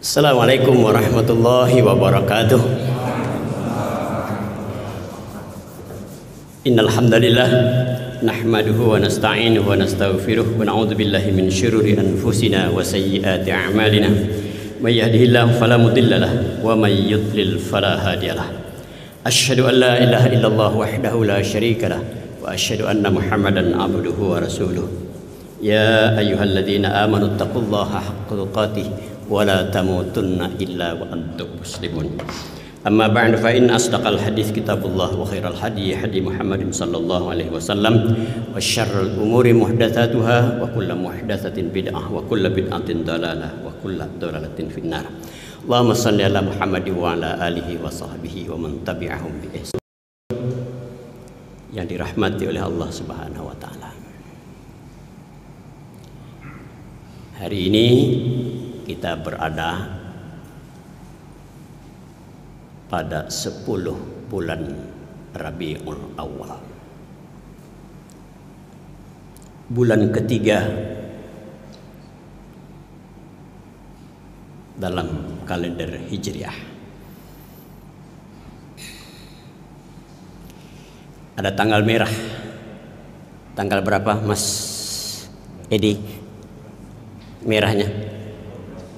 Assalamualaikum warahmatullahi wabarakatuh. Innal hamdalillah nahmaduhu wa nasta'inuhu wa nastaghfiruh wa na'udzu billahi min syururi anfusina wa sayyiati a'malina. May yahdihillahu fala mudilla lahu wa may yudlil fala hadiyalah. Asyhadu an la ilaha illallah wahdahu la syarika lah wa asyhadu anna Muhammadan abduhu wa rasuluh. Ya ayyuhalladzina amanu taqullaha haqqa tuqatih wa la tamutunna illa wa antum muslimun. Amma ba'du fa in asdaqal hadits kitabullah wa khairal hadi hadi Muhammadin sallallahu alaihi wasallam wa syarrul umuri muhdatsatuha wa kullu muhdatsatin bid'ah wa kullu bid'atin dalalah wa kullu dalalatin finnar. Allahumma shalli ala Muhammad wa ala alihi wa sahbihi wa man tabi'ahum bi ihsan. Yang dirahmati oleh Allah Subhanahu wa taala. Hari ini kita berada pada 10 bulan Rabiul Awal, bulan ketiga dalam kalender Hijriah. Ada tanggal merah. Tanggal berapa, Mas Edi? Merahnya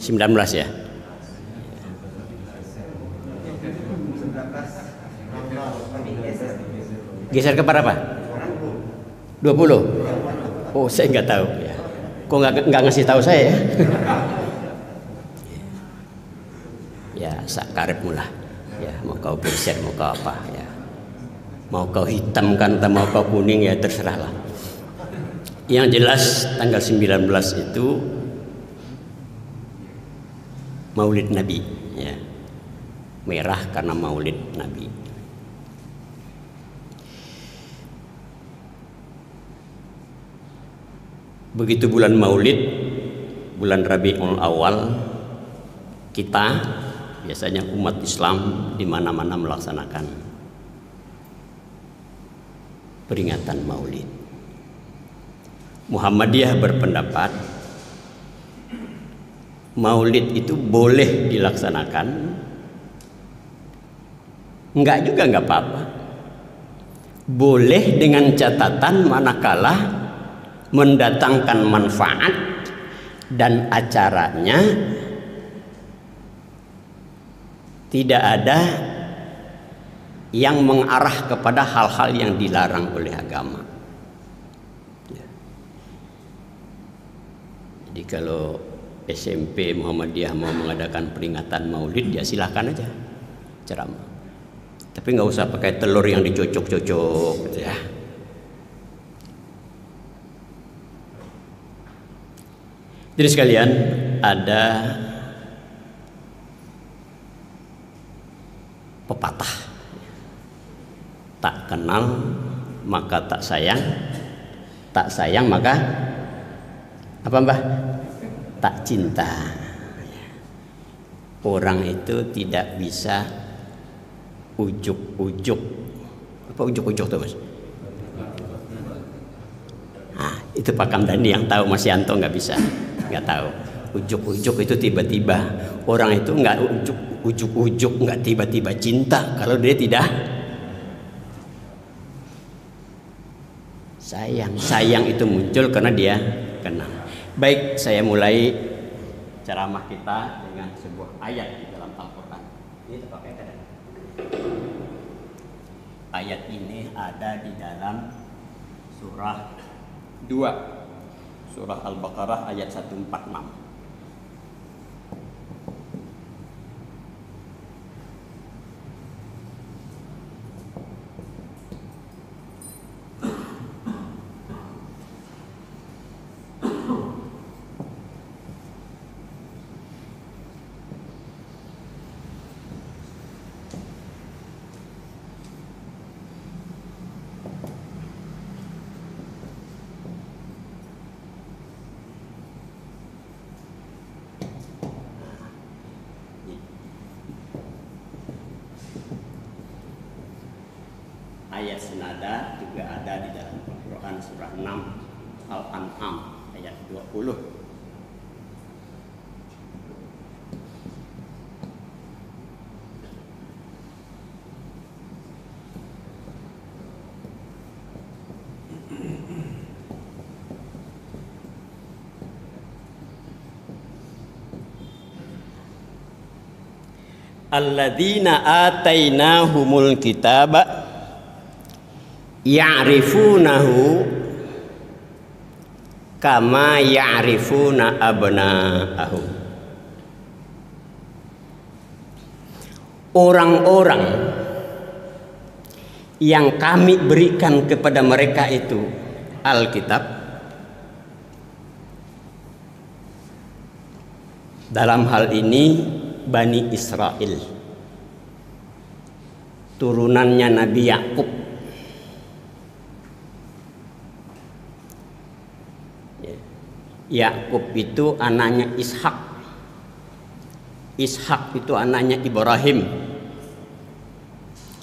19 ya. Geser ke berapa? 20. Oh, saya nggak tahu ya. Kok nggak ngasih tahu saya ya? Ya, sakarep mula. Ya, mau kau geser, mau kau apa ya? Mau kau hitamkan atau mau kau kuning ya terserahlah. Yang jelas tanggal 19 itu Maulid Nabi ya. Merah karena Maulid Nabi. Begitu bulan Maulid, bulan Rabiul Awal, kita biasanya umat Islam di mana-mana melaksanakan peringatan Maulid. Muhammadiyah berpendapat Maulid itu boleh dilaksanakan, enggak juga enggak apa-apa. Boleh dengan catatan manakala mendatangkan manfaat dan acaranya tidak ada yang mengarah kepada hal-hal yang dilarang oleh agama. Jadi kalau SMP Muhammadiyah mau mengadakan peringatan Maulid, ya silahkan aja ceramah. Tapi nggak usah pakai telur yang dicocok-cocok gitu ya. Jadi sekalian, ada pepatah, tak kenal maka tak sayang maka apa mbah? Tak cinta. Orang itu tidak bisa ujuk-ujuk. Apa ujuk-ujuk tuh, Mas? Nah, itu Pak Kamdani yang tahu, Mas Yanto nggak bisa, nggak tahu. Ujuk-ujuk itu tiba-tiba. Orang itu nggak ujuk-ujuk, nggak tiba-tiba cinta kalau dia tidak sayang. Sayang itu muncul karena dia kenal. Baik, saya mulai ceramah kita dengan sebuah ayat di dalam Al-Quran. Ini terpakai kan? Ayat ini ada di dalam surah 2, surah Al-Baqarah ayat 146. Ayat senada juga ada di dalam Al-Quran surah 6 Al-An'am ayat 20. alladzina atainahumul kitaba ya'rifunahu kama ya'rifuna abna'ahum. Orang-orang yang kami berikan kepada mereka itu Alkitab, dalam hal ini Bani Israel, turunannya Nabi Yakub. Yakub itu anaknya Ishak. Ishak itu anaknya Ibrahim.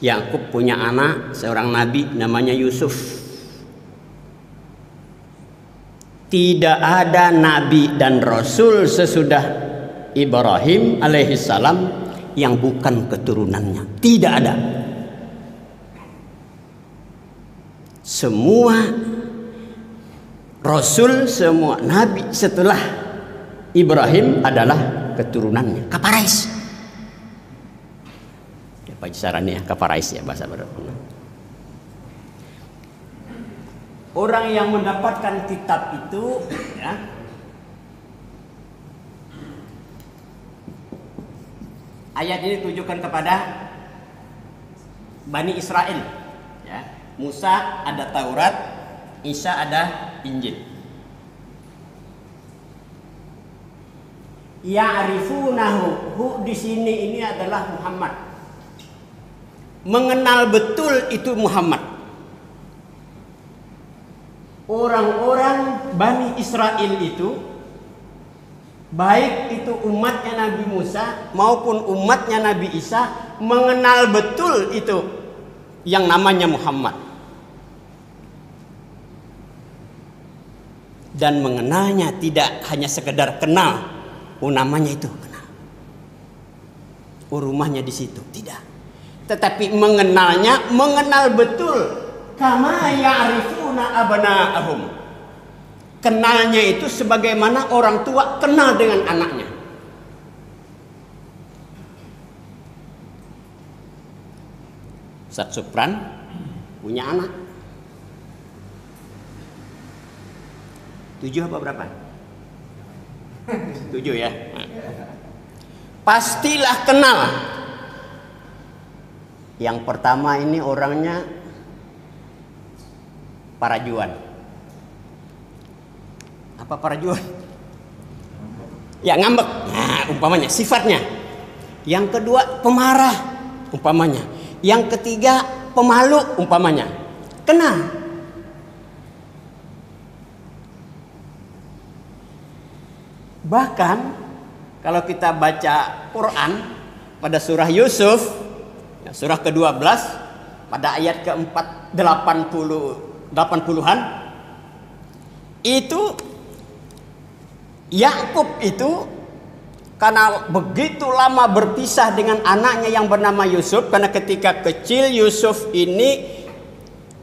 Yakub punya anak seorang nabi namanya Yusuf. Tidak ada nabi dan rasul sesudah Ibrahim alaihissalam yang bukan keturunannya. Tidak ada. Semua rasul, semua nabi setelah Ibrahim adalah keturunannya. Kaparais. Apa isarannya? Kaparais ya bahasa Arab. Orang yang mendapatkan kitab itu ya, ayat ini tujukan kepada Bani Israel ya. Musa ada Taurat, Isa ada Injil. Ya'rifunahu, hu di sini ini adalah Muhammad. Mengenal betul itu Muhammad. Orang-orang Bani Israel itu, baik itu umatnya Nabi Musa maupun umatnya Nabi Isa, mengenal betul itu yang namanya Muhammad. Dan mengenalnya tidak hanya sekedar kenal, namanya itu kenal, rumahnya di situ, tidak. Tetapi mengenalnya, mengenal betul. Kama ya'rifuna abna'ahum. Kenalnya itu sebagaimana orang tua kenal dengan anaknya. Ustaz Supran punya anak 7 apa berapa? 7 ya. Pastilah kenal. Yang pertama ini orangnya parajuan. Apa parajuan? Ya ngambek. Nah, umpamanya sifatnya. Yang kedua pemarah, umpamanya. Yang ketiga pemalu, umpamanya. Kenal. Bahkan kalau kita baca Quran pada surah Yusuf, ya, surah ke-12 pada ayat ke-80-an, itu Yakub itu karena begitu lama berpisah dengan anaknya yang bernama Yusuf, karena ketika kecil Yusuf ini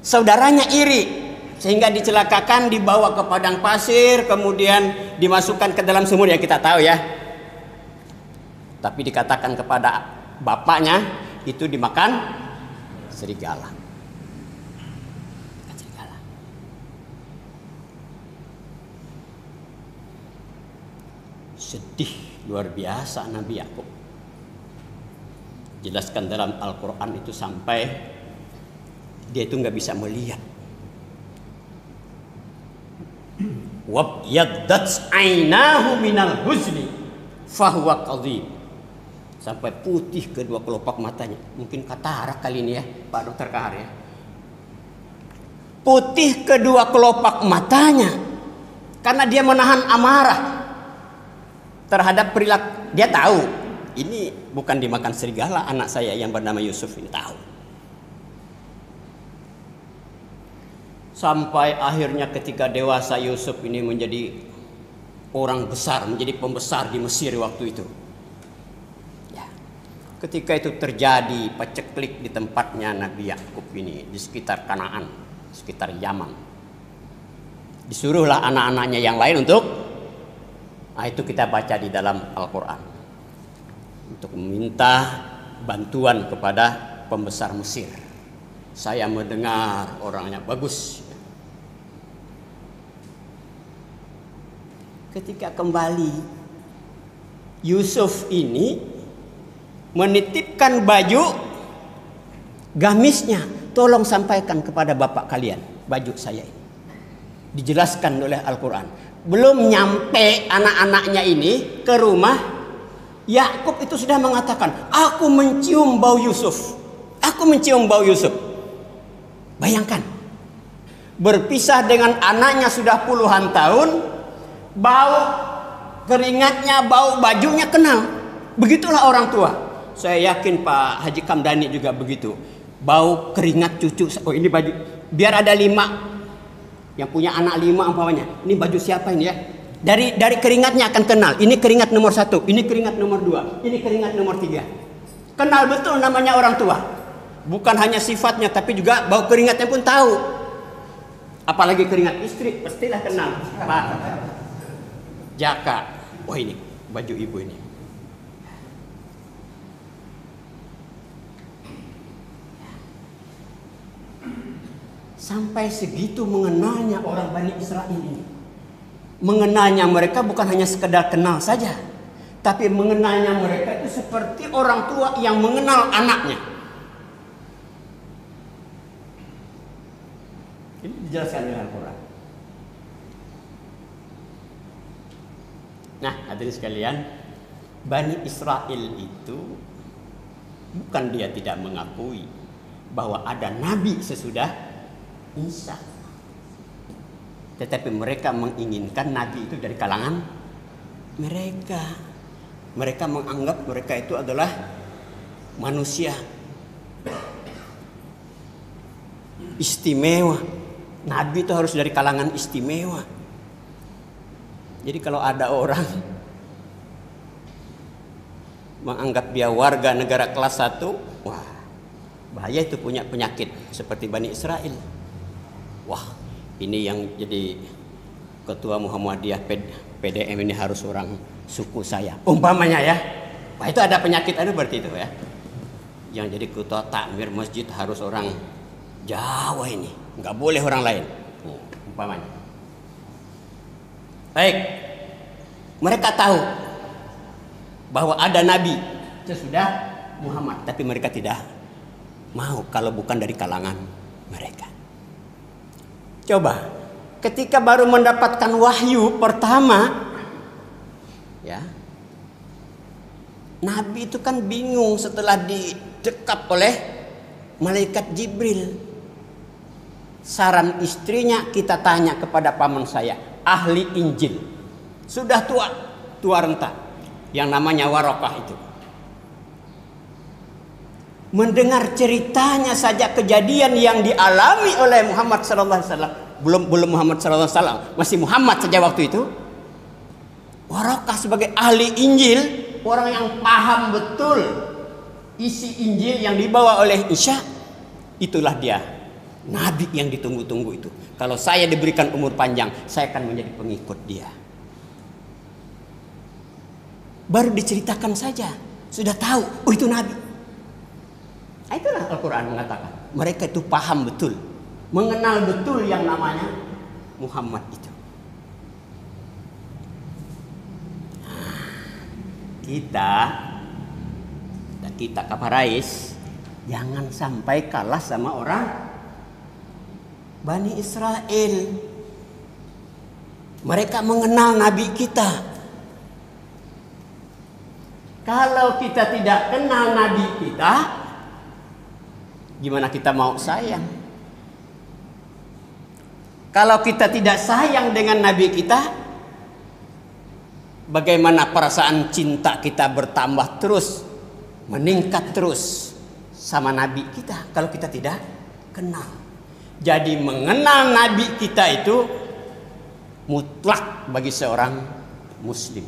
saudaranya iri sehingga dicelakakan, dibawa ke padang pasir, kemudian dimasukkan ke dalam sumur yang kita tahu ya. Tapi dikatakan kepada bapaknya itu dimakan serigala. Serigala. Sedih luar biasa Nabi Yakub. Jelaskan dalam Al-Quran itu sampai dia itu nggak bisa melihat. Wabyaddat ainahu minal huzni fahuwa kadhib. Sampai putih kedua kelopak matanya. Mungkin katarak kali ini ya Pak Dokter Kahar ya. Putih kedua kelopak matanya karena dia menahan amarah terhadap perilaku. Dia tahu ini bukan dimakan serigala anak saya yang bernama Yusuf ini, tahu. Sampai akhirnya ketika dewasa Yusuf ini menjadi orang besar, menjadi pembesar di Mesir waktu itu. Ya. Ketika itu terjadi paceklik di tempatnya Nabi Yakub ini di sekitar Kanaan, sekitar Yaman. Disuruhlah anak-anaknya yang lain untuk, nah itu kita baca di dalam Al-Quran, untuk meminta bantuan kepada pembesar Mesir. Saya mendengar orangnya bagus. Ketika kembali, Yusuf ini menitipkan baju gamisnya, tolong sampaikan kepada bapak kalian baju saya ini. Dijelaskan oleh Al-Quran. Belum nyampe anak-anaknya ini ke rumah, Yakub itu sudah mengatakan, aku mencium bau Yusuf. Aku mencium bau Yusuf. Bayangkan, berpisah dengan anaknya sudah puluhan tahun, bau keringatnya, bau bajunya kenal. Begitulah orang tua. Saya yakin Pak Haji Kamdani juga begitu. Bau keringat cucu. Oh, ini baju. Biar ada 5 yang punya anak 5 umpamanya. Ini baju siapa ini ya? Dari keringatnya akan kenal. Ini keringat nomor 1, ini keringat nomor 2, ini keringat nomor 3. Kenal betul namanya orang tua. Bukan hanya sifatnya, tapi juga bau keringatnya pun tahu. Apalagi keringat istri, pastilah kenal. Pak Jaka. Wah, ini baju ibu ini. Sampai segitu mengenalnya orang Bani Israel ini. Mengenalnya mereka bukan hanya sekedar kenal saja, tapi mengenalnya mereka itu seperti orang tua yang mengenal anaknya. Ini dijelaskan dengan Al-Quran. Nah, hadirin sekalian, Bani Israel itu bukan dia tidak mengakui bahwa ada nabi sesudah Isa, tetapi mereka menginginkan nabi itu dari kalangan mereka. Mereka menganggap mereka itu adalah manusia istimewa. Nabi itu harus dari kalangan istimewa. Jadi kalau ada orang menganggap dia warga negara kelas 1, wah, bahaya itu, punya penyakit seperti Bani Israel. Wah, ini yang jadi ketua Muhammadiyah PDM ini harus orang suku saya, umpamanya ya. Wah, itu ada penyakit ada berarti itu ya. Yang jadi ketua takmir masjid harus orang Jawa ini, nggak boleh orang lain, umpamanya. Baik, mereka tahu bahwa ada nabi sesudah Muhammad, tapi mereka tidak mau kalau bukan dari kalangan mereka. Coba, ketika baru mendapatkan wahyu pertama, ya, nabi itu kan bingung setelah didekap oleh malaikat Jibril. Saran istrinya, kita tanya kepada paman saya, ahli Injil, sudah tua renta, yang namanya Warokah itu. Mendengar ceritanya saja kejadian yang dialami oleh Muhammad SAW, belum Muhammad SAW, masih Muhammad saja waktu itu. Warokah sebagai ahli Injil, orang yang paham betul isi Injil yang dibawa oleh Isa, itulah dia nabi yang ditunggu-tunggu itu. Kalau saya diberikan umur panjang, saya akan menjadi pengikut dia. Baru diceritakan saja, sudah tahu, oh itu nabi. Nah, itulah Al-Quran mengatakan, mereka itu paham betul, mengenal betul yang namanya Muhammad itu. Nah, kita Kaparais jangan sampai kalah sama orang Bani Israel. Mereka mengenal nabi kita. Kalau kita tidak kenal nabi kita, gimana kita mau sayang? Kalau kita tidak sayang dengan nabi kita, bagaimana perasaan cinta kita bertambah terus, meningkat terus sama nabi kita kalau kita tidak kenal? Jadi mengenal nabi kita itu mutlak bagi seorang muslim.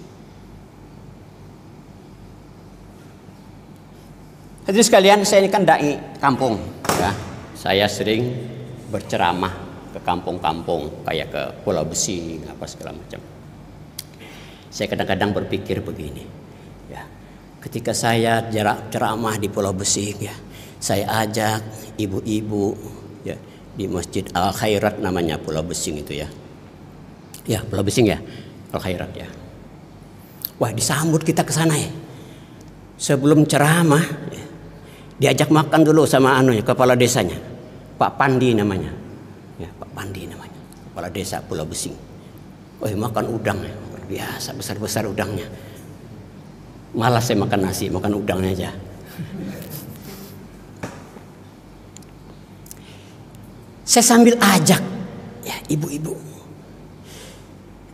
Hadirin sekalian, saya ini kan dai kampung, ya. Saya sering berceramah ke kampung-kampung, kayak ke Pulau Besi, apa segala macam. Saya kadang-kadang berpikir begini, ya, Ketika saya ceramah di Pulau Besing ya, saya ajak ibu-ibu ya di Masjid Al Khairat, namanya Pulau Besing itu ya. Ya, Pulau Besing ya, Al Khairat ya. Wah, disambut kita ke sana ya. Sebelum ceramah ya, diajak makan dulu sama kepala desanya. Pak Pandi namanya. Ya, Pak Pandi namanya. Kepala desa Pulau Besing. Wah, makan udang ya. Luar biasa, besar-besar udangnya. Malas saya makan nasi, makan udangnya aja. Saya sambil ajak ya ibu-ibu,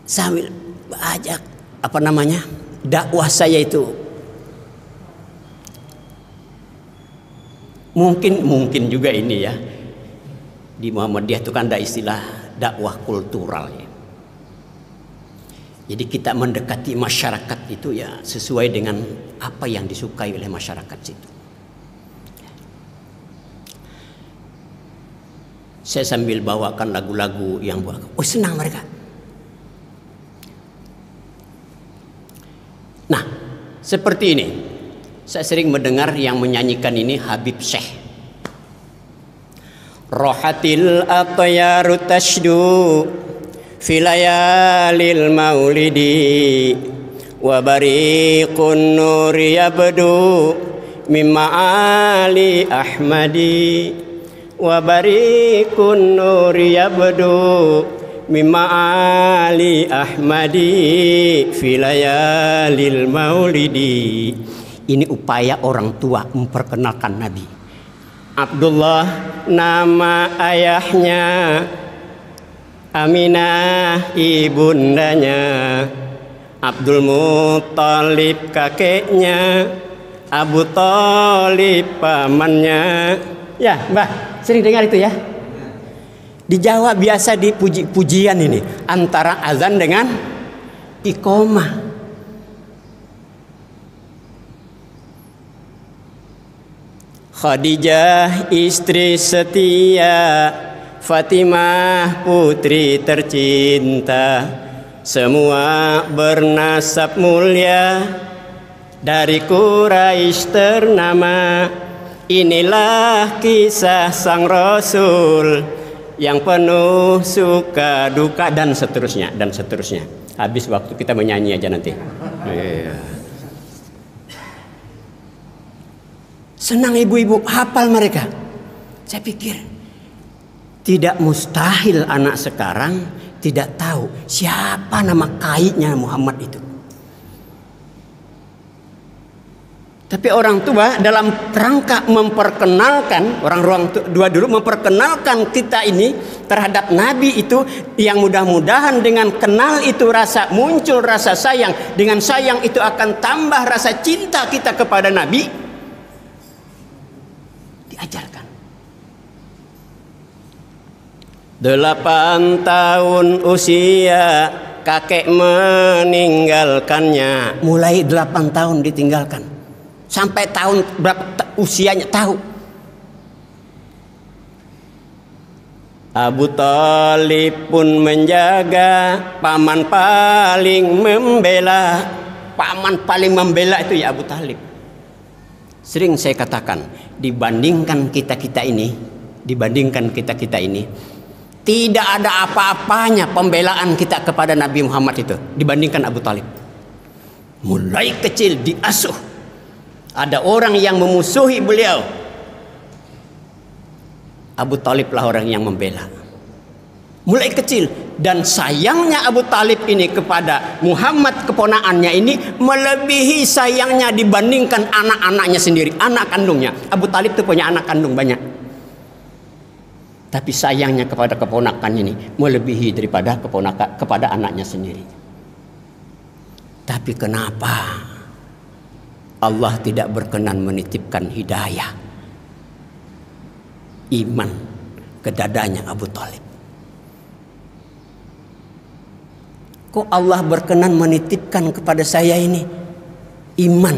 sambil ajak dakwah saya itu mungkin juga ini ya, di Muhammadiyah itu kan ada istilah dakwah kultural ya. Jadi kita mendekati masyarakat itu ya sesuai dengan apa yang disukai oleh masyarakat situ. Saya sambil bawakan lagu-lagu yang senang mereka. Nah, seperti ini. Saya sering mendengar yang menyanyikan ini Habib Syekh. Rohatil atyaru tashdu filayalil maulidi wa bariqun nuri yabdu mimma ali ahmadi wa bariqun nuri yabdu mimma ali ahmadi filayalil maulidi. Ini upaya orang tua memperkenalkan Nabi. Abdullah nama ayahnya, Aminah ibundanya, Abdul Muthalib kakeknya, Abu Thalib pamannya. Ya, Mbah, sering dengar itu ya? Di Jawa biasa dipuji-pujian ini antara azan dengan iqomah. Khadijah istri setia, Fatimah putri tercinta, semua bernasab mulia, dari Quraisy ternama. Inilah kisah sang Rasul yang penuh suka duka, dan seterusnya dan seterusnya. Habis waktu kita menyanyi aja nanti. Senang ibu-ibu hafal mereka. Saya pikir tidak mustahil anak sekarang tidak tahu siapa nama kaitnya Muhammad itu. Tapi orang tua dalam rangka memperkenalkan, orang tua dulu memperkenalkan kita ini terhadap Nabi itu, yang mudah-mudahan dengan kenal itu muncul rasa sayang. Dengan sayang itu akan tambah rasa cinta kita kepada Nabi. Diajarkan. 8 tahun usia kakek meninggalkannya. Mulai 8 tahun ditinggalkan. Sampai tahun berapa usianya tahu. Abu Thalib pun menjaga, paman paling membela. Paman paling membela itu ya Abu Thalib. Sering saya katakan, dibandingkan kita-kita ini, tidak ada apa-apanya pembelaan kita kepada Nabi Muhammad itu dibandingkan Abu Thalib. Mulai kecil diasuh. Ada orang yang memusuhi beliau, Abu Thalib lah orang yang membela. Mulai kecil. Dan sayangnya Abu Thalib ini kepada Muhammad keponakannya ini melebihi sayangnya dibandingkan anak-anaknya sendiri, anak kandungnya. Abu Thalib itu punya anak kandung banyak, tapi sayangnya kepada keponakan ini melebihi daripada kepada anaknya sendiri. Tapi kenapa Allah tidak berkenan menitipkan hidayah iman ke dadanya Abu Thalib? Kok Allah berkenan menitipkan kepada saya ini iman?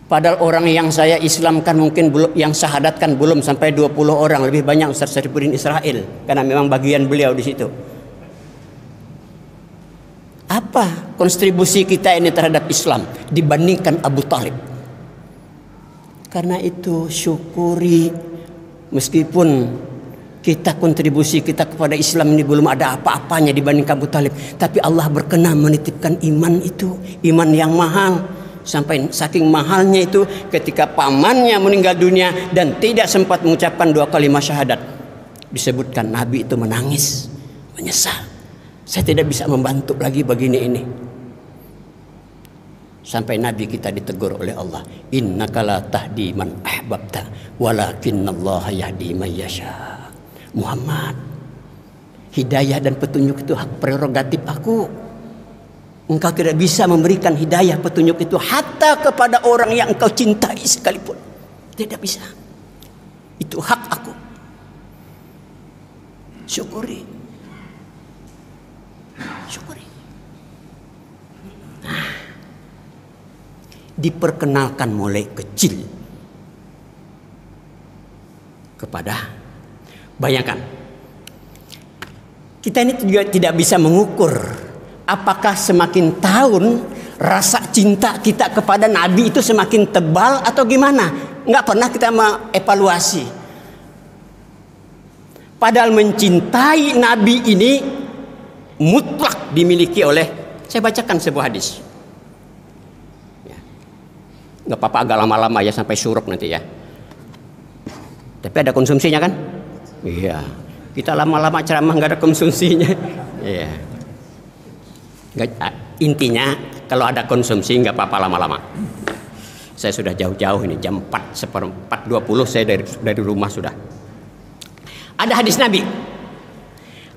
Padahal orang yang saya Islamkan mungkin belum, yang syahadatkan belum sampai 20 orang, lebih banyak Ustaz Syarifuddin Israel, karena memang bagian beliau di situ. Apa kontribusi kita ini terhadap Islam dibandingkan Abu Talib? Karena itu syukuri, meskipun kita kontribusi kita kepada Islam ini belum ada apa-apanya dibandingkan Abu Talib, tapi Allah berkenan menitipkan iman itu, iman yang mahal. Sampai saking mahalnya itu ketika pamannya meninggal dunia dan tidak sempat mengucapkan 2 kalimat syahadat, disebutkan Nabi itu menangis, menyesal. Saya tidak bisa membantu lagi begini ini. Sampai Nabi kita ditegur oleh Allah, innaka la tahdi man ahbabta walakinallaha yahdi man yasha. Muhammad, hidayah dan petunjuk itu hak prerogatif aku. Engkau tidak bisa memberikan hidayah petunjuk itu hatta kepada orang yang engkau cintai sekalipun. Tidak bisa. Itu hak aku. Syukuri. Syukuri. Nah, diperkenalkan mulai kecil kepada, bayangkan, kita ini juga tidak bisa mengukur apakah semakin tahun rasa cinta kita kepada Nabi itu semakin tebal atau gimana. Nggak pernah kita mengevaluasi. Padahal mencintai Nabi ini mutlak dimiliki oleh, saya bacakan sebuah hadis. Ya. Nggak apa-apa agak lama-lama ya sampai syuruk nanti ya. Tapi ada konsumsinya kan? Iya. Kita lama-lama ceramah nggak ada konsumsinya. Iya. Intinya kalau ada konsumsi nggak apa-apa lama-lama. Saya sudah jauh-jauh ini, jam 4:20 saya dari rumah sudah. Ada hadis Nabi,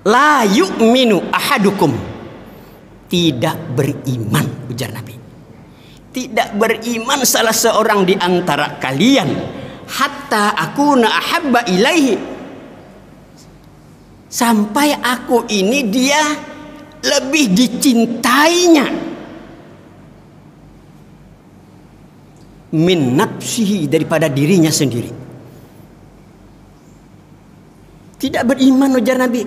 la yu'minu ahadukum, tidak beriman, ujar Nabi, tidak beriman salah seorang di antara kalian hatta akuna ahabba ilaihi, sampai aku ini dia lebih dicintainya min nafsihi, daripada dirinya sendiri. Tidak beriman, ujar Nabi,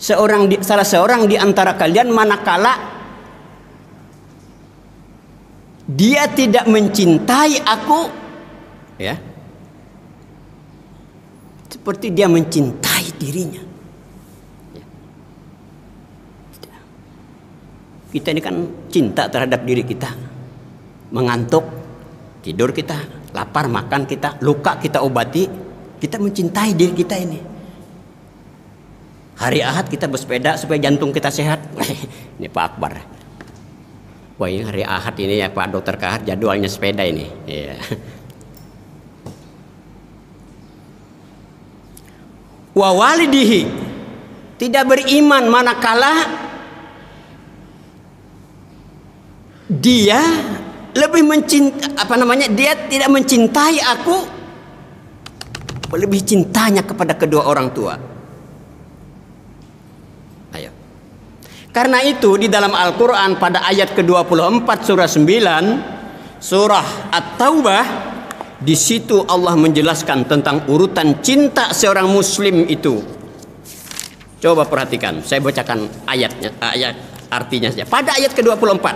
salah seorang di antara kalian manakala dia tidak mencintai aku, ya, seperti dia mencintai dirinya. Kita ini kan cinta terhadap diri kita. Mengantuk, tidur kita, lapar, makan kita, luka kita obati. Kita mencintai diri kita ini. Hari Ahad kita bersepeda supaya jantung kita sehat. Ini Pak Akbar. Wah, ini hari Ahad ini ya Pak Dokter Kahar, jadwalnya sepeda ini. Iya. Wa walidihi, tidak beriman manakala dia lebih mencintai, dia tidak mencintai aku, lebih cintanya kepada kedua orang tua. Ayo. Karena itu di dalam Al-Quran pada ayat ke-24 surah 9 surah At-Taubah, di situ Allah menjelaskan tentang urutan cinta seorang muslim itu. Coba perhatikan, saya bacakan ayatnya, ayat artinya saja. Pada ayat ke-24,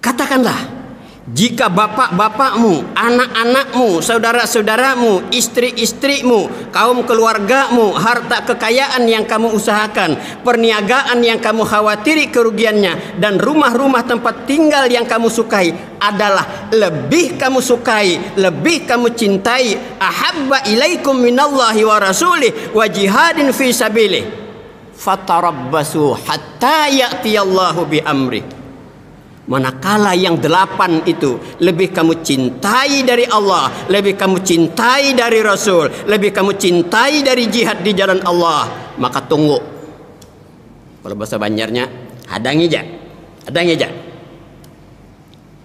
katakanlah, jika bapak-bapakmu, anak-anakmu, saudara-saudaramu, istri-istrimu, kaum keluargamu, harta kekayaan yang kamu usahakan, perniagaan yang kamu khawatiri kerugiannya, dan rumah-rumah tempat tinggal yang kamu sukai adalah lebih kamu sukai, lebih kamu cintai, ahabba ilaikum minallahi wa rasulih wa jihadin fi sabilih, fatarabbasu hatta ya'tiyallahu bi amri. Manakala yang 8 itu lebih kamu cintai dari Allah, lebih kamu cintai dari Rasul, lebih kamu cintai dari jihad di jalan Allah, maka tunggu. Kalau bahasa Banjarnya, hadangi aja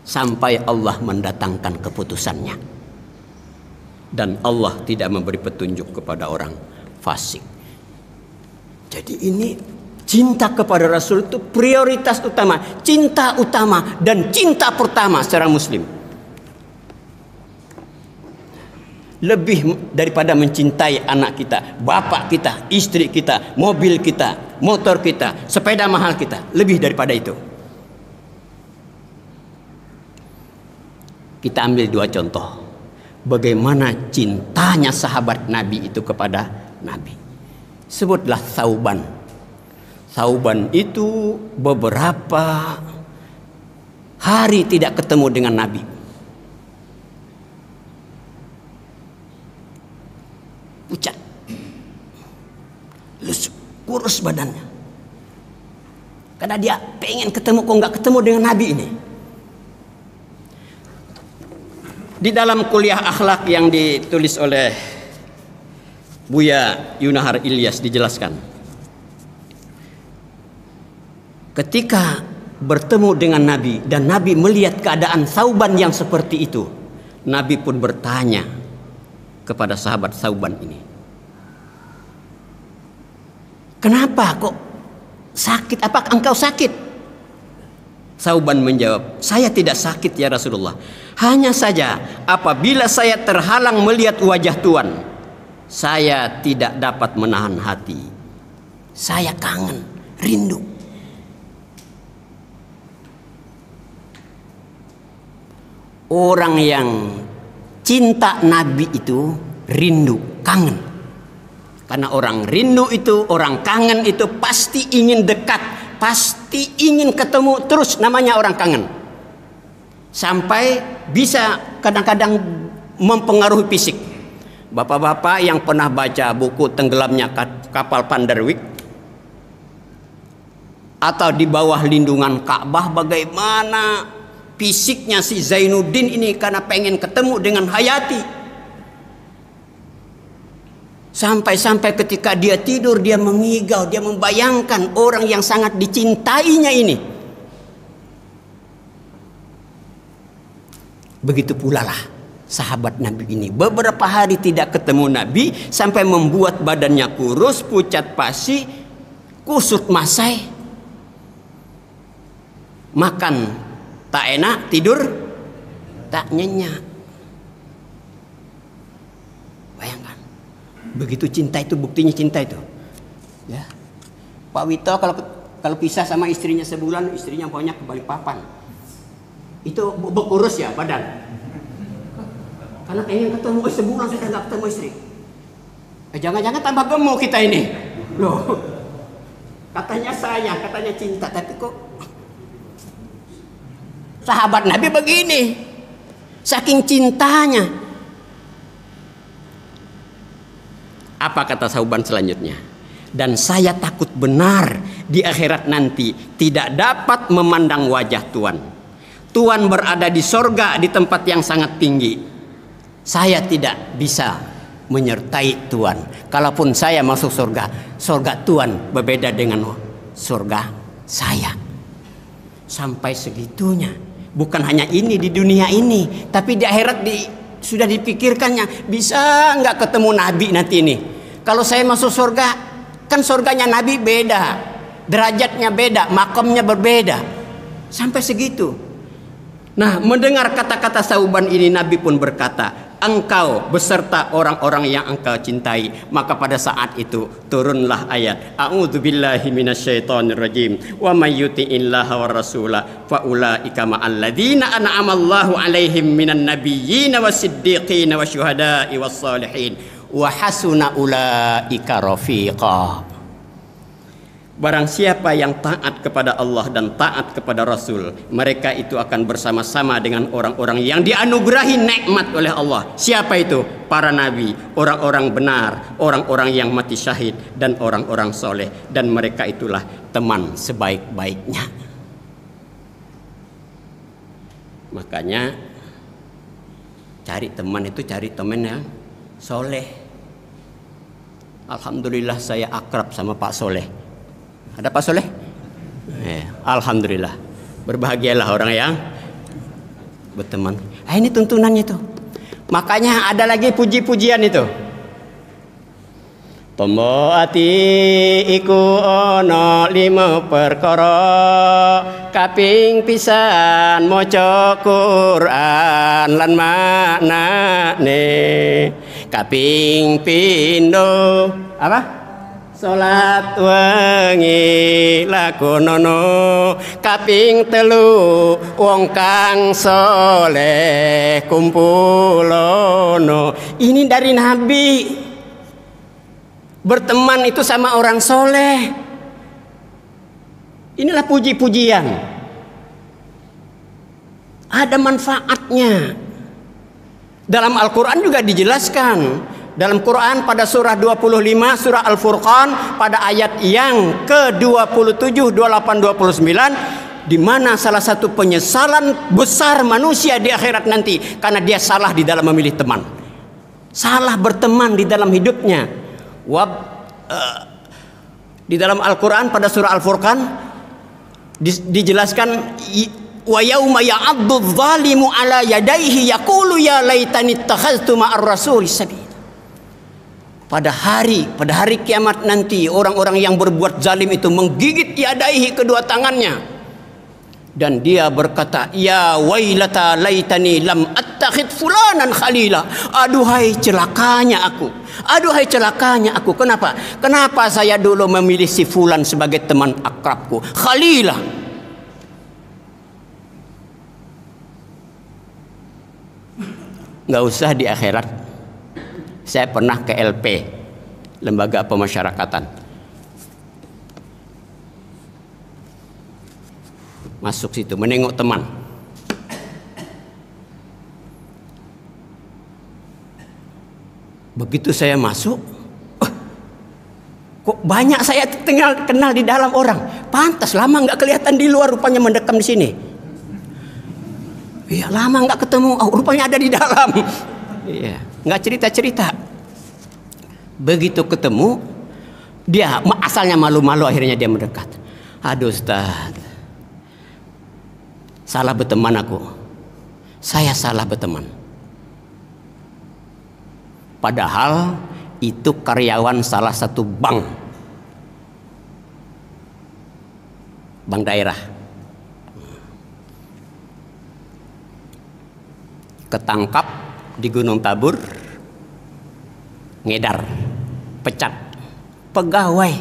sampai Allah mendatangkan keputusannya. Dan Allah tidak memberi petunjuk kepada orang fasik. Jadi ini cinta kepada Rasul itu prioritas utama, cinta utama dan cinta pertama seorang muslim. lebih daripada mencintai anak kita, bapak kita, istri kita, mobil kita, motor kita, sepeda mahal kita, lebih daripada itu. Kita ambil 2 contoh bagaimana cintanya sahabat Nabi itu kepada Nabi. Sebutlah Thauban. Thauban itu beberapa hari tidak ketemu dengan Nabi. Pucat, lusuh, kurus badannya. Karena dia pengen ketemu, kok nggak ketemu dengan Nabi ini. Di dalam kuliah akhlak yang ditulis oleh Buya Yunahar Ilyas dijelaskan, ketika bertemu dengan Nabi dan Nabi melihat keadaan Thauban yang seperti itu, Nabi pun bertanya kepada sahabat Thauban ini, kenapa kok sakit? Apakah engkau sakit? Thauban menjawab, saya tidak sakit ya Rasulullah. Hanya saja apabila saya terhalang melihat wajah Tuhan, saya tidak dapat menahan hati. Saya kangen, rindu. Orang yang cinta Nabi itu rindu, kangen. Karena orang rindu itu, orang kangen itu pasti ingin dekat, pasti ingin ketemu terus, namanya orang kangen. Sampai bisa kadang-kadang mempengaruhi fisik. Bapak-bapak yang pernah baca buku Tenggelamnya Kapal Pandarwik atau Di Bawah Lindungan Ka'bah, bagaimana fisiknya si Zainuddin ini karena pengen ketemu dengan Hayati. Sampai-sampai ketika dia tidur, dia mengigau, dia membayangkan orang yang sangat dicintainya ini. Begitu pula lah sahabat Nabi ini. Beberapa hari tidak ketemu Nabi, sampai membuat badannya kurus, pucat pasi, kusut masai. Makan tak enak, tidur tak nyenyak. Bayangkan. Begitu cinta itu, buktinya cinta itu. Ya. Pak Wito kalau pisah sama istrinya sebulan, istrinya banyak ke Balikpapan. Itu berkurus ya badan. Karena pengen ketemu, sebulan sudah nggak ketemu istri. Jangan-jangan tambah gemuk kita ini. Loh. Katanya sayang, katanya cinta, tapi kok sahabat Nabi begini. Saking cintanya. Apa kata Thauban selanjutnya? Dan saya takut benar di akhirat nanti tidak dapat memandang wajah Tuhan. Tuhan berada di sorga, di tempat yang sangat tinggi. Saya tidak bisa menyertai Tuhan. Kalaupun saya masuk sorga, sorga Tuhan berbeda dengan sorga saya. Sampai segitunya. Bukan hanya ini di dunia ini, tapi di akhirat sudah dipikirkannya, bisa nggak ketemu Nabi nanti ini. Kalau saya masuk surga, kan surganya Nabi beda, derajatnya beda, makamnya berbeda, sampai segitu. Nah, mendengar kata-kata Thauban ini, Nabi pun berkata, engkau beserta orang-orang yang engkau cintai. Maka pada saat itu turunlah ayat, a'udzubillahi minasyaitonirrajim, wa may yuti'illaha war rasula fa ulaika ma'al ladzina an'amallahu 'alaihim minan nabiyyin wasiddiqin wasyuhada'i wassalihin wa hasuna ulaika rafiqa. Barang siapa yang taat kepada Allah dan taat kepada Rasul, mereka itu akan bersama-sama dengan orang-orang yang dianugerahi nikmat oleh Allah. Siapa itu? Para nabi, orang-orang benar, orang-orang yang mati syahid, dan orang-orang soleh. Dan mereka itulah teman sebaik-baiknya. Makanya cari teman itu cari teman yang soleh. Alhamdulillah saya akrab sama Pak Soleh. Ada Pak Soleh? Alhamdulillah. Berbahagialah orang yang berteman. Ini tuntunannya itu. Makanya ada lagi puji-pujian itu. Tombo ati iku ono 5 perkara, kaping pisan maca Quran lan maknane, kaping pindho apa? Salat wengi lakonono, kaping telu wong kang soleh kumpulono. Ini dari Nabi. Berteman itu sama orang soleh. Inilah puji-pujian. Ada manfaatnya. Dalam Al-Quran juga dijelaskan. Dalam Quran pada surah 25 surah Al-Furqan pada ayat yang ke-27, 28, 29 di mana salah satu penyesalan besar manusia di akhirat nanti karena dia salah di dalam memilih teman. Salah berteman di dalam hidupnya. Di dalam Al-Quran pada surah Al-Furqan dijelaskan wa yauma ya'addu adh-dhalimu ala yadayhi yaqulu ya laitani ittakhadhtu ma'ar rasuli sabila. Pada hari kiamat nanti orang-orang yang berbuat zalim itu menggigit yadaihi kedua tangannya dan dia berkata ya wailata laitani lam attakhid fulanan khalila. Aduhai celakanya aku, kenapa saya dulu memilih si fulan sebagai teman akrabku, khalila. Nggak usah di akhirat. Saya pernah ke LP, Lembaga Pemasyarakatan. Masuk situ, menengok teman. Begitu saya masuk, kok banyak saya kenal di dalam orang. Pantas lama nggak kelihatan di luar, rupanya mendekam di sini. Iya, lama nggak ketemu, rupanya ada di dalam. Iya, nggak cerita-cerita. Begitu ketemu, dia asalnya malu-malu, akhirnya dia mendekat. Aduh Ustaz, salah berteman aku. Saya salah berteman. Padahal itu karyawan salah satu bank daerah. Ketangkap di Gunung Tabur, ngedar, pecat pegawai.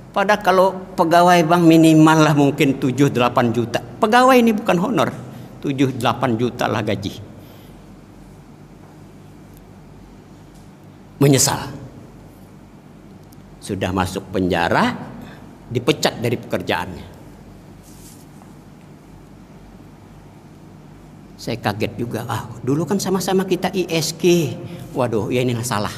Padahal kalau pegawai bank minimal lah mungkin 7-8 juta. Pegawai ini bukan honor, 7-8 juta lah gaji. Menyesal. Sudah masuk penjara, dipecat dari pekerjaannya. Saya kaget juga. Dulu kan sama-sama kita ISG. Waduh, ya inilah salah.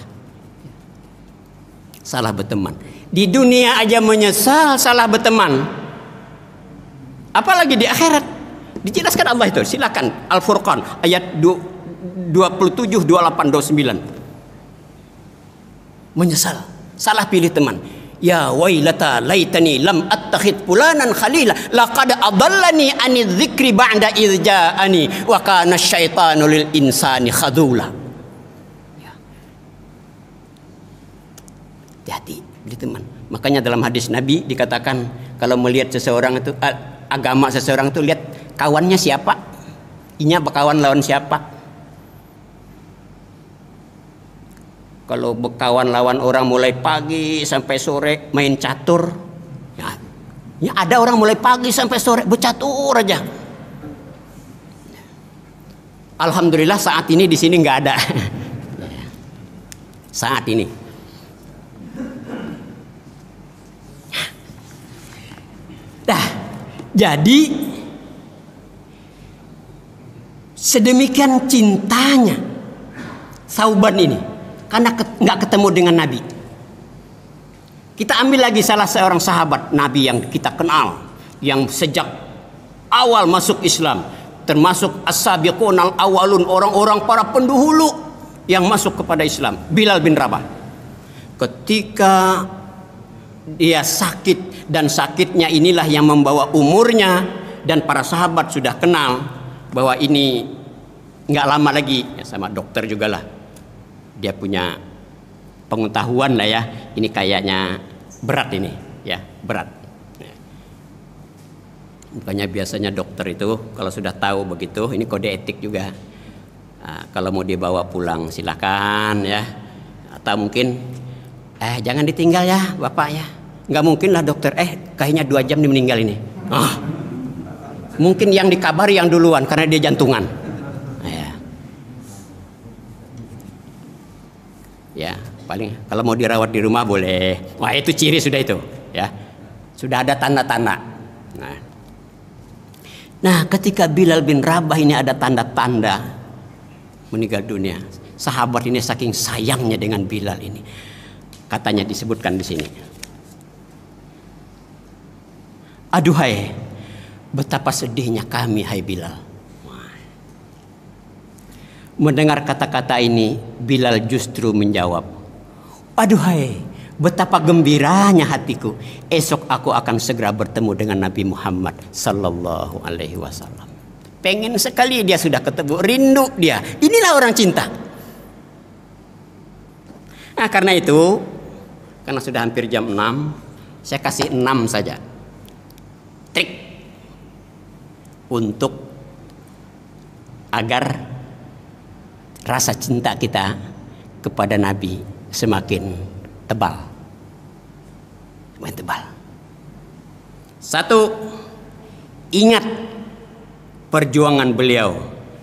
Salah berteman. Di dunia aja menyesal salah berteman. Apalagi di akhirat. Dijelaskan Allah itu. Silakan Al-Furqan ayat 27, 28, 29. Menyesal. Salah pilih teman. Ya wailata laitani lam attakhid fulanan khalila laqad adallani ani dzikri ba'da idz ja'ani wa kana asyaitanu lil insani khadula. Ya. Hati-hati beli teman. Makanya dalam hadis Nabi dikatakan kalau melihat seseorang itu agama seseorang itu lihat kawannya siapa. Inya berkawan lawan siapa. Kalau berkawan lawan orang mulai pagi sampai sore main catur, ya ada orang mulai pagi sampai sore bercatur aja. Alhamdulillah saat ini di sini nggak ada. Saat ini. Dah, jadi sedemikian cintanya Sauban ini. Karena nggak ketemu dengan Nabi. Kita ambil lagi salah seorang sahabat Nabi yang kita kenal, yang sejak awal masuk Islam, termasuk as-sabiqun al-awwalun, orang-orang para pendahulu yang masuk kepada Islam, Bilal bin Rabah. Ketika dia sakit, dan sakitnya inilah yang membawa umurnya, dan para sahabat sudah kenal bahwa ini nggak lama lagi, ya sama dokter juga lah. Dia punya pengetahuan lah ya, ini kayaknya berat ini, ya berat. Makanya biasanya dokter itu kalau sudah tahu begitu, ini kode etik juga. Kalau mau dibawa pulang silakan ya. Atau mungkin jangan ditinggal ya Bapak ya. Nggak mungkin lah dokter, kayaknya 2 jam dia meninggal ini. Mungkin yang dikabari yang duluan karena dia jantungan. Ya, paling kalau mau dirawat di rumah boleh. Wah, itu ciri sudah itu, ya. Sudah ada tanda-tanda. Nah, ketika Bilal bin Rabah ini ada tanda-tanda meninggal dunia, sahabat ini saking sayangnya dengan Bilal ini. Katanya disebutkan di sini. Aduhai, betapa sedihnya kami, hai Bilal. Mendengar kata-kata ini, Bilal justru menjawab, aduhai, betapa gembiranya hatiku. Esok aku akan segera bertemu dengan Nabi Muhammad sallallahu alaihi wasallam. Pengen sekali dia sudah ketemu, rindu dia. Inilah orang cinta. Nah, karena itu, karena sudah hampir jam 6, saya kasih 6 saja trik untuk agar rasa cinta kita kepada Nabi semakin tebal. Semakin tebal. 1, ingat perjuangan beliau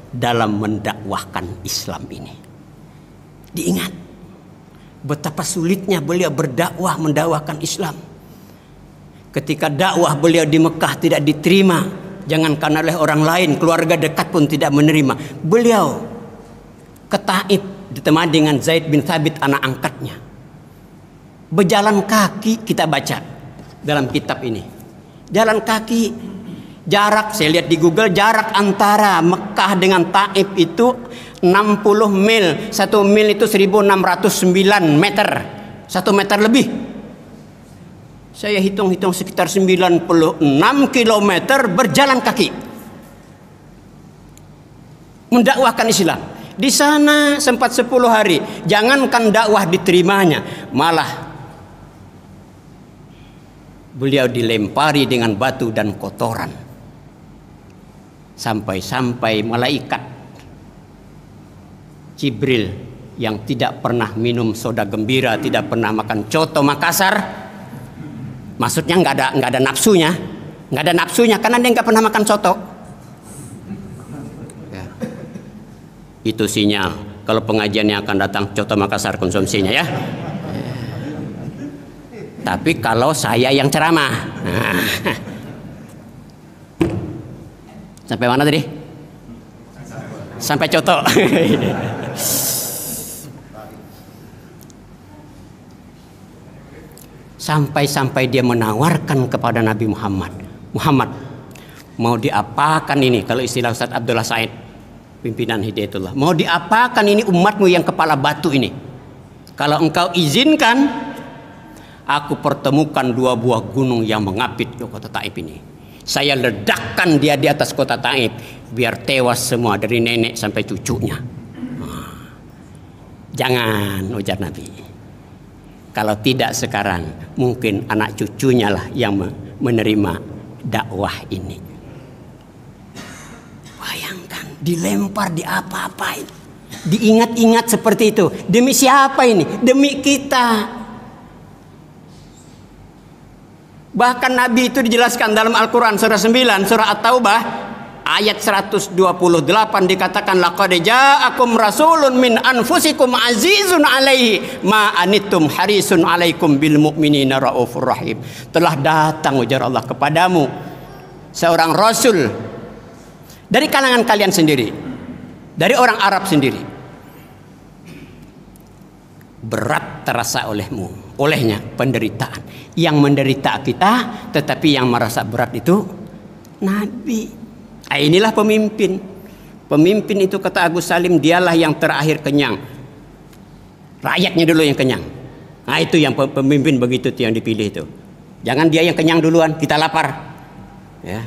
dalam mendakwahkan Islam ini. Diingat betapa sulitnya beliau berdakwah, mendakwahkan Islam. Ketika dakwah beliau di Mekah tidak diterima, jangankan oleh orang lain, keluarga dekat pun tidak menerima. Beliau ke Taif ditemani dengan Zaid bin Thabit, anak angkatnya. Berjalan kaki, kita baca dalam kitab ini. Jalan kaki, jarak saya lihat di Google, jarak antara Mekah dengan Taif itu 60 mil. 1 mil itu 1609 meter. 1 meter lebih. Saya hitung-hitung sekitar 96 kilometer berjalan kaki. Mendakwahkan Islam. Di sana sempat 10 hari. Jangankan dakwah diterimanya, malah beliau dilempari dengan batu dan kotoran. Sampai-sampai malaikat Jibril yang tidak pernah minum soda gembira, tidak pernah makan coto Makassar, maksudnya nggak ada nafsunya, karena dia nggak pernah makan coto. Itu sinyal kalau pengajiannya akan datang coto Makassar konsumsinya ya. Tapi kalau saya yang ceramah, sampai mana tadi? Sampai coto. Sampai-sampai dia menawarkan kepada Nabi Muhammad, mau diapakan ini? Kalau istilah Ustaz Abdullah Said, pimpinan Hidayatullah, mau diapakan ini umatmu yang kepala batu ini? Kalau engkau izinkan, aku pertemukan 2 buah gunung yang mengapit di kota Taif ini. Saya ledakkan dia di atas kota Taif, biar tewas semua dari nenek sampai cucunya. Jangan, ujar Nabi. Kalau tidak sekarang, mungkin anak cucunya lah yang menerima dakwah ini. Bayangkan, dilempar, diapa-apain, diingat-ingat seperti itu. Demi siapa ini? Demi kita. Bahkan Nabi itu dijelaskan dalam Al-Quran surah 9, surah At-Taubah ayat 128 dikatakan, laqad ja'akum rasulun min anfusikum azizun alaihi ma anittum harisun alaikum bil mu'minina raufur rahim. Telah datang, ujar Allah, kepadamu seorang rasul dari kalangan kalian sendiri, dari orang Arab sendiri. Berat terasa olehnya penderitaan. Yang menderita kita, tetapi yang merasa berat itu Nabi. Inilah pemimpin. Pemimpin itu, kata Agus Salim, dialah yang terakhir kenyang. Rakyatnya dulu yang kenyang. Nah, itu yang pemimpin begitu yang dipilih itu. Jangan dia yang kenyang duluan, kita lapar. Ya.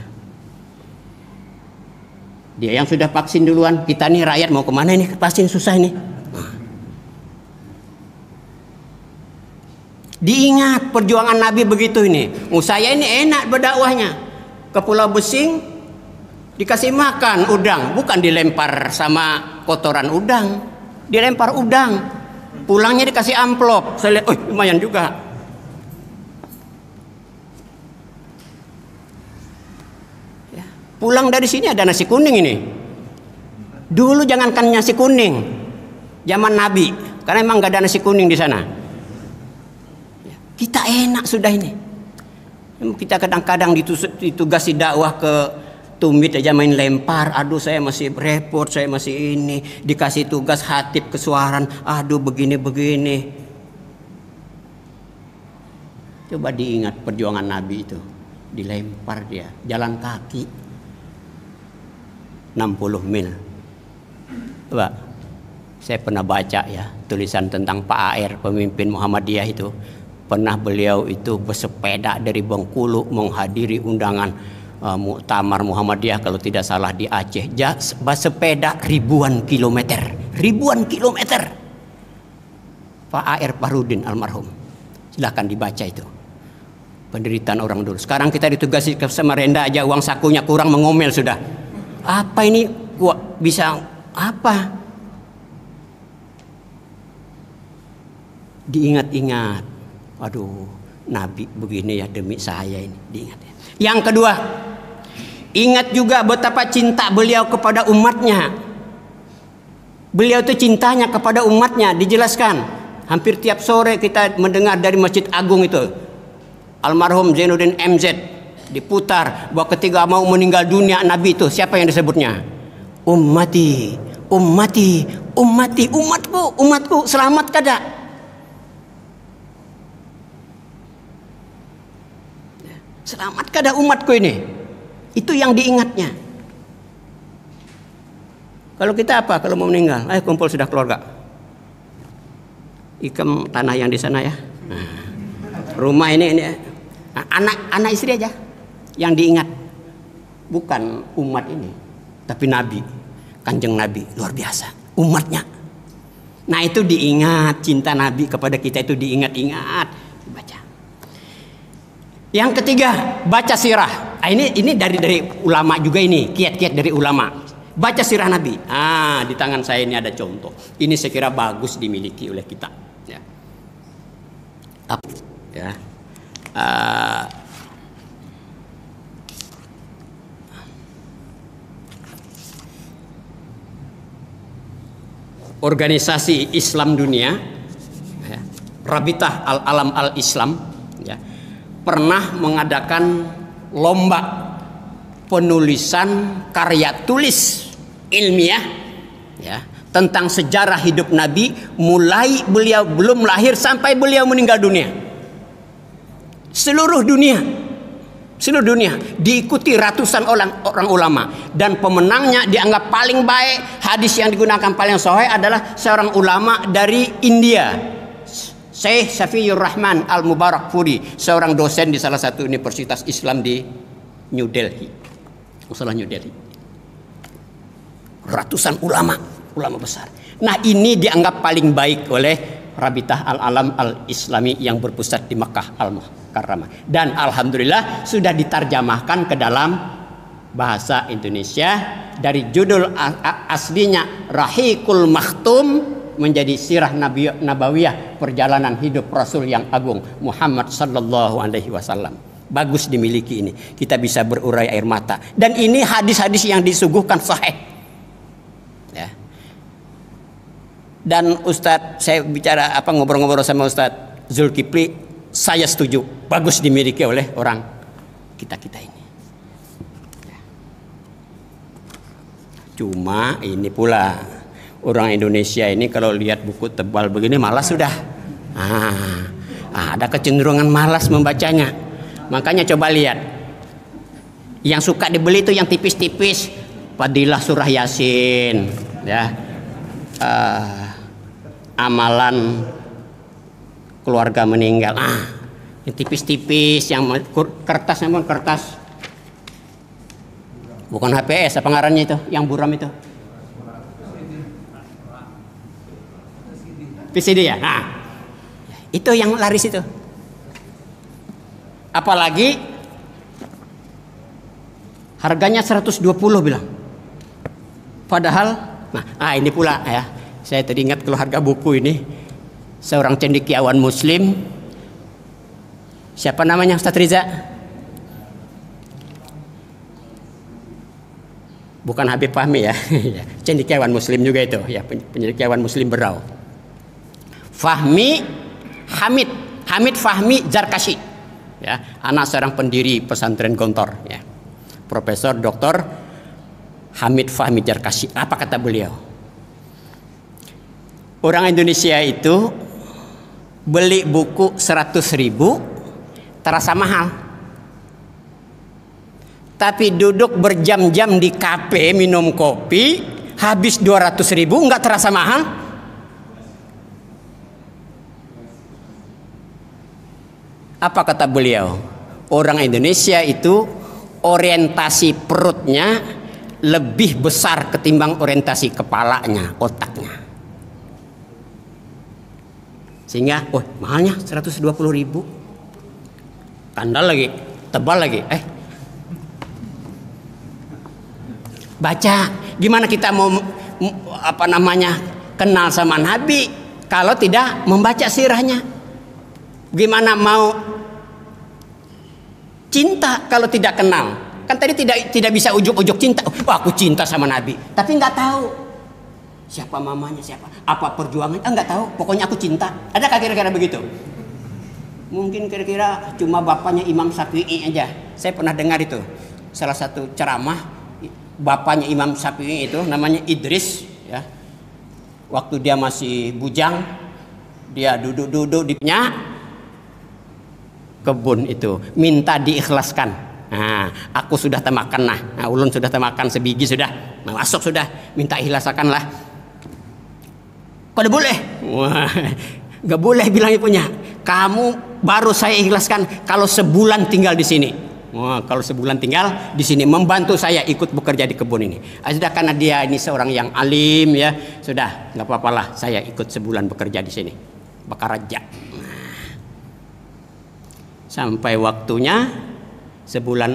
Dia yang sudah vaksin duluan, kita nih rakyat mau kemana ini? Vaksin susah ini. Diingat perjuangan Nabi begitu ini. Saya ini enak berdakwahnya ke Pulau Besing, Dikasih makan udang, bukan dilempar sama kotoran udang, dilempar udang. Pulangnya dikasih amplop. Saya lihat, oh lumayan juga. Ya. Pulang dari sini ada nasi kuning ini. Dulu jangankan nasi kuning, zaman Nabi, karena emang nggak ada nasi kuning di sana. Ya. Kita enak sudah ini. Kita kadang-kadang ditugasi dakwah ke Tumit aja main lempar, aduh saya masih repot, saya masih ini, dikasih tugas khatib kesuaran, aduh begini-begini. Coba diingat perjuangan Nabi itu, dilempar dia, jalan kaki 60 mil. Coba, saya pernah baca ya tulisan tentang Pak AR, pemimpin Muhammadiyah itu, pernah beliau itu bersepeda dari Bengkulu menghadiri undangan Muktamar Muhammadiyah kalau tidak salah di Aceh. Bersepeda ribuan kilometer. Pak A.R. Farudin almarhum. Silahkan dibaca itu. Penderitaan orang dulu. Sekarang kita ditugasi ke Samarinda aja uang sakunya kurang mengomel sudah. Apa ini bisa apa? Diingat-ingat. Aduh, Nabi begini ya demi saya ini. Diingat ya. Yang kedua, ingat juga betapa cinta beliau kepada umatnya. Beliau itu cintanya kepada umatnya dijelaskan. Hampir tiap sore kita mendengar dari Masjid Agung itu. Almarhum Zainuddin MZ diputar bahwa ketika mau meninggal dunia Nabi itu siapa yang disebutnya? Ummati, ummati, ummati, umatku, umatku, selamat kada. Selamat kada umatku ini. Itu yang diingatnya. Kalau kita apa? Kalau mau meninggal, ayo kumpul sudah keluarga. Ikam tanah yang di sana ya. Rumah ini anak istri aja yang diingat. Bukan umat ini, tapi Nabi. Kanjeng Nabi luar biasa. Umatnya. Nah itu diingat, cinta Nabi kepada kita itu diingat-ingat. Baca. Yang ketiga, baca sirah. Ini dari ulama juga ini, kiat-kiat dari ulama. Baca sirah Nabi. Di tangan saya ini ada contoh. Ini saya kira bagus dimiliki oleh kita. Ya. Ya. Organisasi Islam dunia, ya, Rabitah Al-Alam Al-Islam, ya, pernah mengadakan lomba penulisan karya tulis ilmiah ya, tentang sejarah hidup Nabi mulai beliau belum lahir sampai beliau meninggal dunia. Seluruh dunia diikuti ratusan orang ulama, dan pemenangnya dianggap paling baik. Hadis yang digunakan paling sahih adalah seorang ulama dari India, Syekh Safiyur Rahman Al-Mubarakpuri, seorang dosen di salah satu universitas Islam di New Delhi. New Delhi. Ratusan ulama besar. Nah, ini dianggap paling baik oleh Rabitah Al-Alam Al-Islami yang berpusat di Makkah Al-Mukarramah. Dan alhamdulillah sudah ditarjamahkan ke dalam bahasa Indonesia, dari judul aslinya Rahiqul Makhtum menjadi Sirah Nabawiyah, perjalanan hidup Rasul yang agung Muhammad sallallahu alaihi wasallam. Bagus dimiliki ini. Kita bisa berurai air mata. Dan ini hadis-hadis yang disuguhkan sahih. Ya. Dan Ustadz, saya bicara ngobrol-ngobrol sama Ustadz Zulkifli, saya setuju. Bagus dimiliki oleh orang kita ini. Ya. Cuma ini pula, orang Indonesia ini kalau lihat buku tebal begini malas sudah. Ada kecenderungan malas membacanya. Makanya coba lihat, yang suka dibeli itu yang tipis-tipis, Fadilah Surah Yasin, ya, amalan keluarga meninggal, yang tipis-tipis, yang kertasnya pun kertas, bukan HPS, apa ngarannya itu, yang buram itu, PCD ya, itu yang laris itu. Apalagi Harganya 120 bilang. Padahal, ini pula ya. Saya tadi ingat kalau harga buku ini, seorang cendekiawan Muslim, siapa namanya Ustaz Riza? Bukan Habib Fahmi ya, cendekiawan Muslim juga itu, ya cendekiawan Muslim Berau. Hamid Fahmi Zarkashi, ya, anak seorang pendiri pesantren Gontor, ya, Profesor Dr. Hamid Fahmi Zarkashi. Apa kata beliau? Orang Indonesia itu beli buku 100.000 terasa mahal, tapi duduk berjam-jam di kafe minum kopi habis 200.000 nggak terasa mahal. Apa kata beliau? Orang Indonesia itu orientasi perutnya lebih besar ketimbang orientasi kepalanya, otaknya. Sehingga, mahalnya 120.000. Kandal lagi, tebal lagi. Baca, gimana kita mau kenal sama Nabi kalau tidak membaca sirahnya? Gimana mau cinta kalau tidak kenal? Kan tadi tidak bisa ujuk-ujuk cinta. Aku cinta sama Nabi, tapi nggak tahu siapa mamanya, siapa, apa perjuangan, nggak tahu. Pokoknya aku cinta. Adakah kira-kira begitu? Mungkin kira-kira cuma bapaknya Imam Syafi'i aja. Saya pernah dengar itu salah satu ceramah, bapaknya Imam Syafi'i itu namanya Idris, ya. Waktu dia masih bujang, dia duduk-duduk di kebun itu, minta diikhlaskan. Aku sudah temakan ulun sudah temakan sebiji sudah, masuk sudah, minta ikhlaskan lah. Kok boleh? Wah, nggak boleh bilang ibunya. Kamu baru saya ikhlaskan kalau sebulan tinggal di sini. Wah, kalau sebulan tinggal di sini membantu saya ikut bekerja di kebun ini. Sudah, karena dia ini seorang yang alim, ya sudah, nggak apa-apalah saya ikut sebulan bekerja di sini, bakaraja. Sampai waktunya sebulan